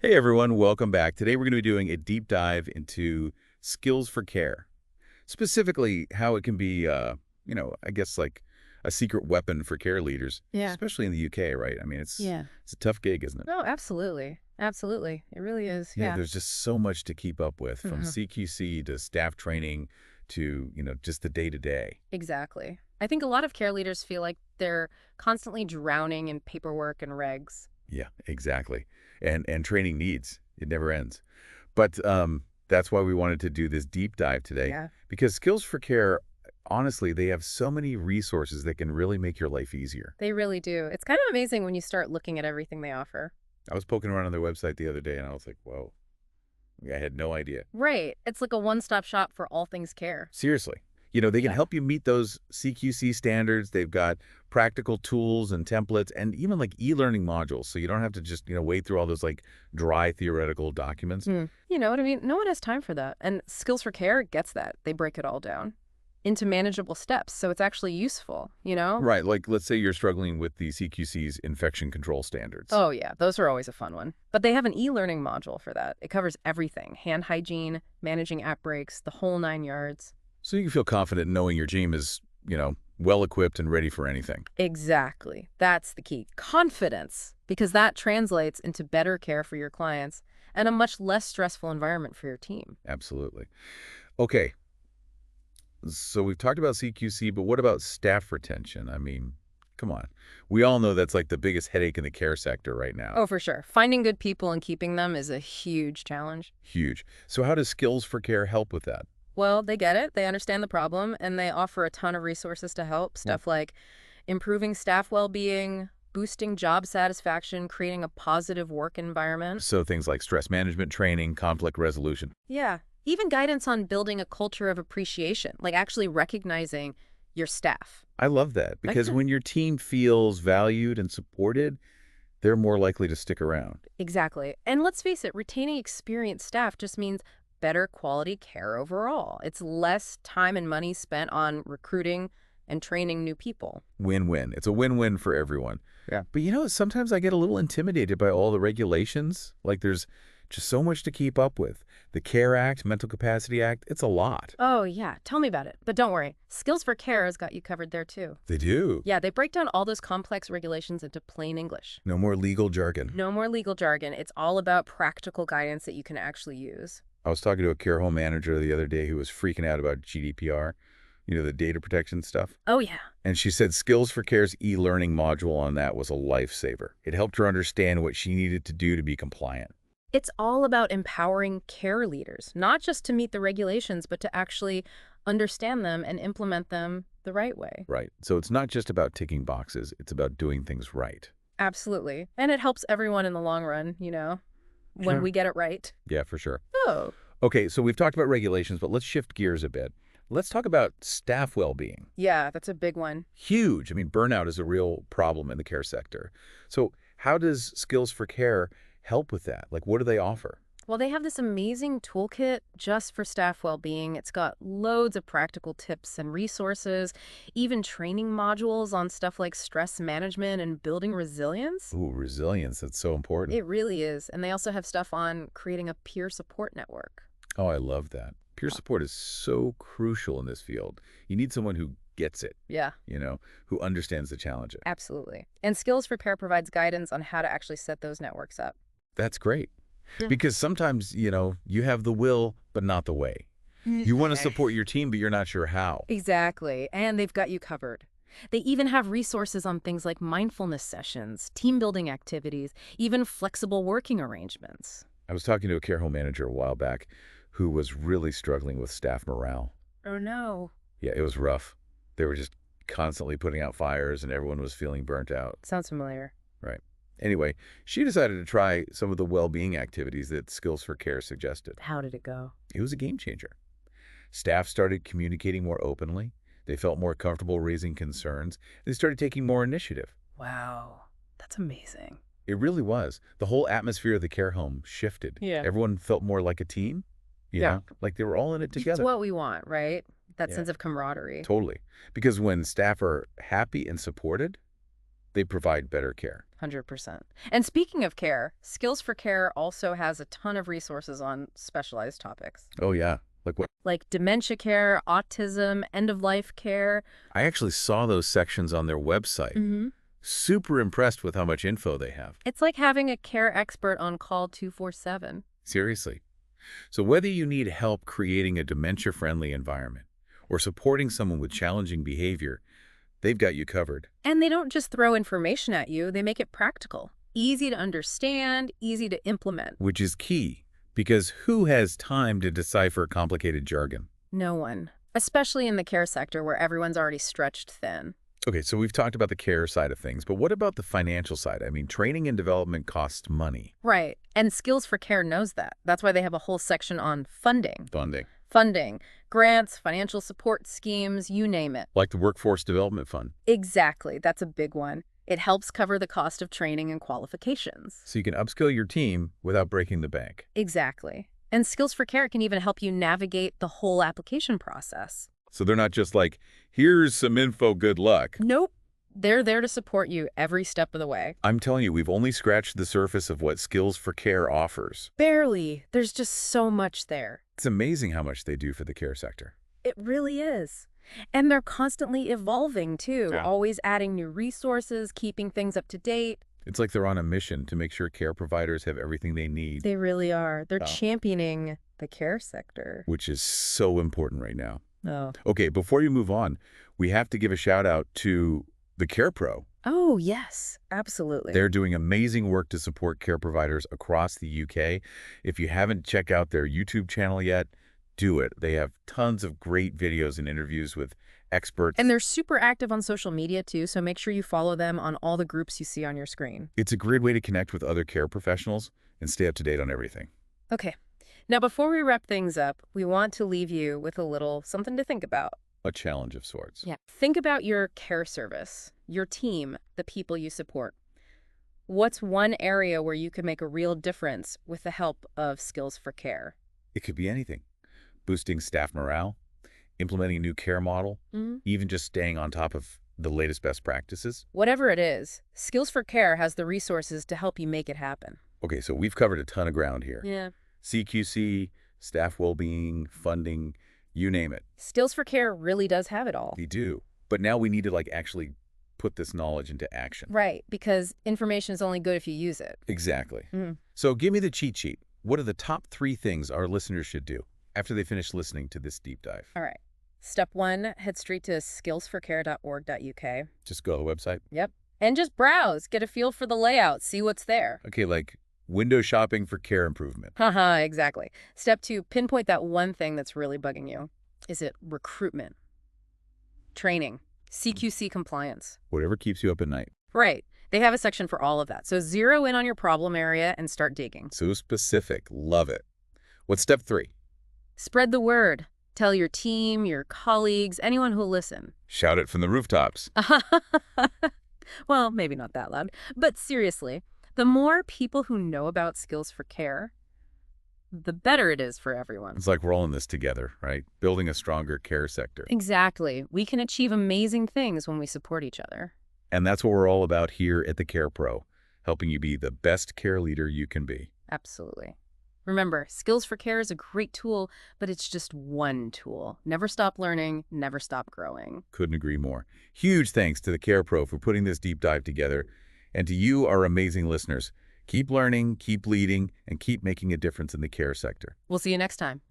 Hey everyone, welcome back. Today we're going to be doing a deep dive into skills for care, specifically how it can be, I guess like a secret weapon for care leaders, Yeah. especially in the UK, right? I mean, it's Yeah. it's a tough gig, isn't it? No, absolutely. Absolutely. It really is. Yeah, Yeah. there's just so much to keep up with, from Mhm. CQC to staff training to, just the day-to-day. Exactly. I think a lot of care leaders feel like they're constantly drowning in paperwork and regs. Yeah, exactly. And training needs. It never ends. But that's why we wanted to do this deep dive today, Yeah. because Skills for Care, honestly, they have so many resources that can really make your life easier. They really do. It's kind of amazing when you start looking at everything they offer. I was poking around on their website the other day, and I was like, whoa, I had no idea. Right. It's like a one-stop shop for all things care. Seriously. They can Yeah. help you meet those CQC standards. They've got practical tools and templates and even like e-learning modules. So you don't have to just, wade through all those like dry theoretical documents. You know what I mean? No one has time for that. And Skills for Care gets that. They break it all down into manageable steps. So it's actually useful, you know? Right. Like, let's say you're struggling with the CQC's infection control standards. Oh, yeah, those are always a fun one. But they have an e-learning module for that. It covers everything: hand hygiene, managing app breaks, the whole nine yards. So you can feel confident knowing your team is, well equipped and ready for anything. Exactly. That's the key. Confidence, because that translates into better care for your clients and a much less stressful environment for your team. Absolutely. Okay. So we've talked about CQC, but what about staff retention? I mean, come on. We all know that's like the biggest headache in the care sector right now. Oh, for sure. Finding good people and keeping them is a huge challenge. Huge. So how does Skills for Care help with that? Well, they get it, they understand the problem, and they offer a ton of resources to help. Well, Stuff like improving staff well-being, boosting job satisfaction, creating a positive work environment. so things like stress management training, conflict resolution. Yeah, even guidance on building a culture of appreciation, like actually recognizing your staff. I love that because when your team feels valued and supported, they're more likely to stick around. Exactly. And let's face it, retaining experienced staff just means better quality care overall. It's less time and money spent on recruiting and training new people. Win-win. It's a win-win for everyone. Yeah. But sometimes I get a little intimidated by all the regulations. Like there's just so much to keep up with. The CARE Act, Mental Capacity Act, it's a lot. Oh, yeah. Tell me about it. But don't worry. Skills for Care has got you covered there, too. They do. Yeah, they break down all those complex regulations into plain English. No more legal jargon. No more legal jargon. It's all about practical guidance that you can actually use. I was talking to a care home manager the other day who was freaking out about GDPR, the data protection stuff. Oh, yeah. And she said Skills for Care's e-learning module on that was a lifesaver. It helped her understand what she needed to do to be compliant. It's all about empowering care leaders, not just to meet the regulations, but to actually understand them and implement them the right way. Right. So it's not just about ticking boxes. It's about doing things right. Absolutely. And it helps everyone in the long run, when Sure. we get it right. Yeah, for sure. Oh, Okay, so we've talked about regulations, but let's shift gears a bit. Let's talk about staff well-being. yeah, that's a big one. Huge. I mean, burnout is a real problem in the care sector. So how does Skills for Care help with that? Like, what do they offer? Well, they have this amazing toolkit just for staff well-being. It's got loads of practical tips and resources, even training modules on stuff like stress management and building resilience. Ooh, resilience. That's so important. It really is. And they also have stuff on creating a peer support network. Oh, I love that. Peer support is so crucial in this field. You need someone who gets it, Yeah, who understands the challenges. absolutely. And Skills for Pair provides guidance on how to actually set those networks up. That's great. Yeah. Because sometimes, you have the will, but not the way. You want to support your team, but you're not sure how. Exactly. And they've got you covered. They even have resources on things like mindfulness sessions, team building activities, even flexible working arrangements. I was talking to a care home manager a while back who was really struggling with staff morale. Oh, no. Yeah, it was rough. They were just constantly putting out fires and everyone was feeling burnt out. Sounds familiar. Right. Anyway, she decided to try some of the well-being activities that Skills for Care suggested. How did it go? It was a game changer. Staff started communicating more openly. They felt more comfortable raising concerns. They started taking more initiative. Wow. That's amazing. It really was. The whole atmosphere of the care home shifted. Yeah. Everyone felt more like a team, Yeah. like they were all in it It's together. what we want, right? That Yeah. sense of camaraderie. Totally. Because when staff are happy and supported, they provide better care. 100%. And speaking of care, Skills for Care also has a ton of resources on specialized topics, Oh, yeah. Like what? like dementia care, autism, end-of-life care. I actually saw those sections on their website. Super impressed with how much info they have. It's like having a care expert on call 24/7. Seriously. So whether you need help creating a dementia-friendly environment or supporting someone with challenging behavior, they've got you covered. And they don't just throw information at you, they make it practical, easy to understand, easy to implement. Which is key, because who has time to decipher complicated jargon? No one, especially in the care sector where everyone's already stretched thin. Okay, so we've talked about the care side of things, but what about the financial side? I mean, training and development costs money. Right. And Skills for Care knows that. That's why they have a whole section on funding. Funding. Grants, financial support schemes, you name it. Like the Workforce Development Fund. Exactly. That's a big one. It helps cover the cost of training and qualifications. So you can upskill your team without breaking the bank. Exactly. And Skills for Care can even help you navigate the whole application process. So they're not just like, here's some info, good luck. Nope. They're there to support you every step of the way. I'm telling you, we've only scratched the surface of what Skills for Care offers. Barely. There's just so much there. It's amazing how much they do for the care sector. It really is. And they're constantly evolving, too, Yeah. always adding new resources, keeping things up to date. It's like they're on a mission to make sure care providers have everything they need, They really are. They're Oh. championing the care sector. which is so important right now. Oh. Okay, before you move on, we have to give a shout out to the Care Pro. Oh, yes, absolutely. They're doing amazing work to support care providers across the UK. If you haven't checked out their YouTube channel yet, do it. They have tons of great videos and interviews with experts. And they're super active on social media, too, so make sure you follow them on all the groups you see on your screen. It's a great way to connect with other care professionals and stay up to date on everything. Okay. Now, before we wrap things up, we want to leave you with a little something to think about. A challenge of sorts. Yeah. Think about your care service, your team, the people you support. What's one area where you could make a real difference with the help of Skills for Care? It could be anything. Boosting staff morale, implementing a new care model, even just staying on top of the latest best practices. Whatever it is, Skills for Care has the resources to help you make it happen. Okay, so we've covered a ton of ground here. Yeah. CQC, staff well-being, funding, you name it. Skills for Care really does have it all. We do. But now we need to actually put this knowledge into action. Right, because information is only good if you use it. Exactly. Mhm. So give me the cheat sheet. What are the top 3 things our listeners should do after they finish listening to this deep dive? All right. Step 1, head straight to skillsforcare.org.uk. Just go to the website. Yep. And just browse, get a feel for the layout, see what's there. Okay, like window shopping for care improvement. Haha, exactly. Step 2, pinpoint that one thing that's really bugging you. Is it recruitment? Training? CQC compliance? Whatever keeps you up at night. Right. They have a section for all of that. So zero in on your problem area and start digging. So specific. Love it. What's step 3? Spread the word. Tell your team, your colleagues, anyone who'll listen. Shout it from the rooftops. Well, maybe not that loud. But seriously, the more people who know about Skills for Care, the better it is for everyone. It's like we're all in this together, right? Building a stronger care sector. Exactly. We can achieve amazing things when we support each other. And that's what we're all about here at the Care Pro, helping you be the best care leader you can be. Absolutely. Remember, Skills for Care is a great tool, but it's just one tool. Never stop learning, never stop growing. Couldn't agree more. Huge thanks to the Care Pro for putting this deep dive together. And to you, our amazing listeners, keep learning, keep leading, and keep making a difference in the care sector. We'll see you next time.